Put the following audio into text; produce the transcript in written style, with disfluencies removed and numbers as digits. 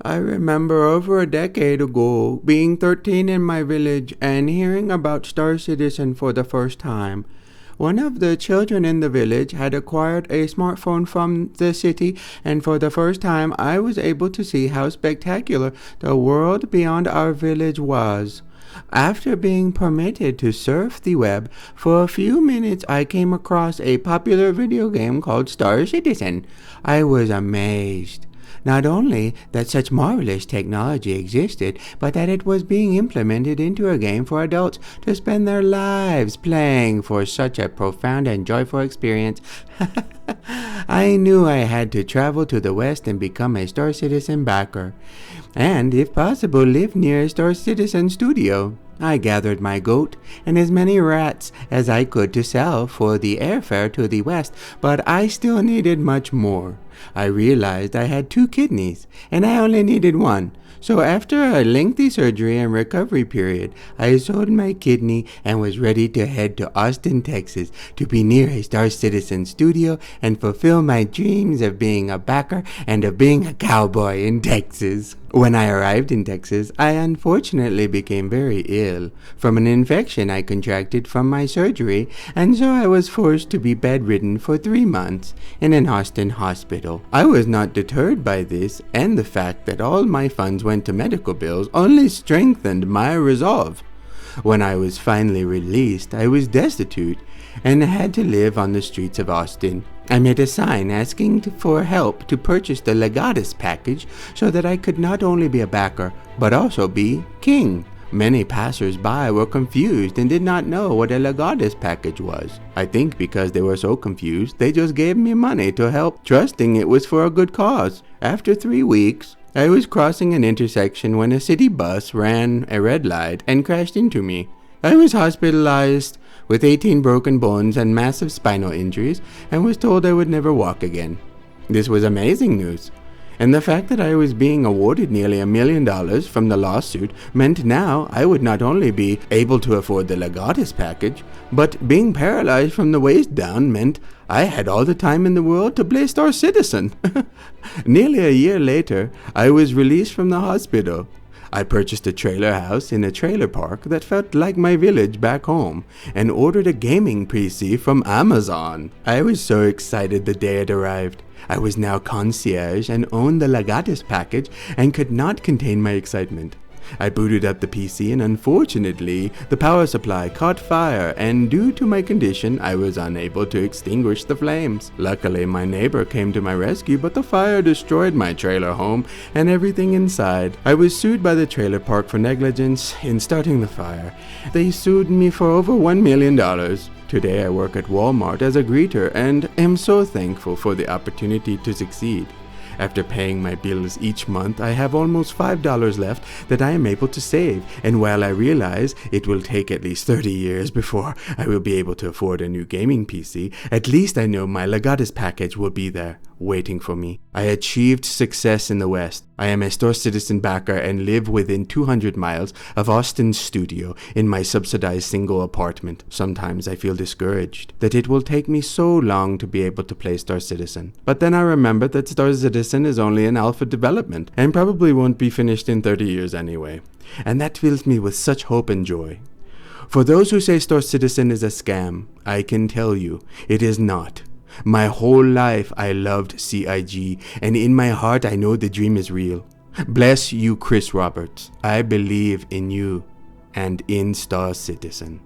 I remember over a decade ago being 13 in my village and hearing about Star Citizen for the first time. One of the children in the village had acquired a smartphone from the city, and for the first time I was able to see how spectacular the world beyond our village was. After being permitted to surf the web for a few minutes, I came across a popular video game called Star Citizen. I was amazed. Not only that such marvelous technology existed, but that it was being implemented into a game for adults to spend their lives playing for such a profound and joyful experience. I knew I had to travel to the West and become a Star Citizen backer, and if possible live near a Star Citizen studio. I gathered my goat and as many rats as I could to sell for the airfare to the West, but I still needed much more. I realized I had 2 kidneys, and I only needed one. So after a lengthy surgery and recovery period, I sold my kidney and was ready to head to Austin, Texas to be near a Star Citizen studio and fulfill my dreams of being a backer and of being a cowboy in Texas. When I arrived in Texas, I unfortunately became very ill from an infection I contracted from my surgery, and so I was forced to be bedridden for 3 months in an Austin hospital. I was not deterred by this, and the fact that all my funds went to medical bills only strengthened my resolve. When I was finally released, I was destitute and had to live on the streets of Austin. I made a sign asking for help to purchase the Legatus package so that I could not only be a backer, but also be king. Many passers-by were confused and did not know what a Legatus package was. I think because they were so confused, they just gave me money to help, trusting it was for a good cause. After 3 weeks, I was crossing an intersection when a city bus ran a red light and crashed into me. I was hospitalized with 18 broken bones and massive spinal injuries and was told I would never walk again. This was amazing news, and the fact that I was being awarded nearly $1 million from the lawsuit meant now I would not only be able to afford the Legatus package, but being paralyzed from the waist down meant I had all the time in the world to play Star Citizen. Nearly a year later, I was released from the hospital. I purchased a trailer house in a trailer park that felt like my village back home and ordered a gaming PC from Amazon. I was so excited the day it arrived. I was now concierge and owned the Legatus package and could not contain my excitement. I booted up the PC and unfortunately, the power supply caught fire and due to my condition, I was unable to extinguish the flames. Luckily, my neighbor came to my rescue, but the fire destroyed my trailer home and everything inside. I was sued by the trailer park for negligence in starting the fire. They sued me for over $1 million. Today, I work at Walmart as a greeter and am so thankful for the opportunity to succeed. After paying my bills each month, I have almost $5 left that I am able to save, and while I realize it will take at least 30 years before I will be able to afford a new gaming PC, at least I know my Legatus package will be there, waiting for me. I achieved success in the West. I am a Star Citizen backer and live within 200 miles of Austin's studio in my subsidized single apartment. Sometimes I feel discouraged that it will take me so long to be able to play Star Citizen. But then I remember that Star Citizen is only in alpha development and probably won't be finished in 30 years anyway. And that fills me with such hope and joy. For those who say Star Citizen is a scam, I can tell you it is not. My whole life I loved CIG, and in my heart I know the dream is real. Bless you, Chris Roberts. I believe in you and in Star Citizen.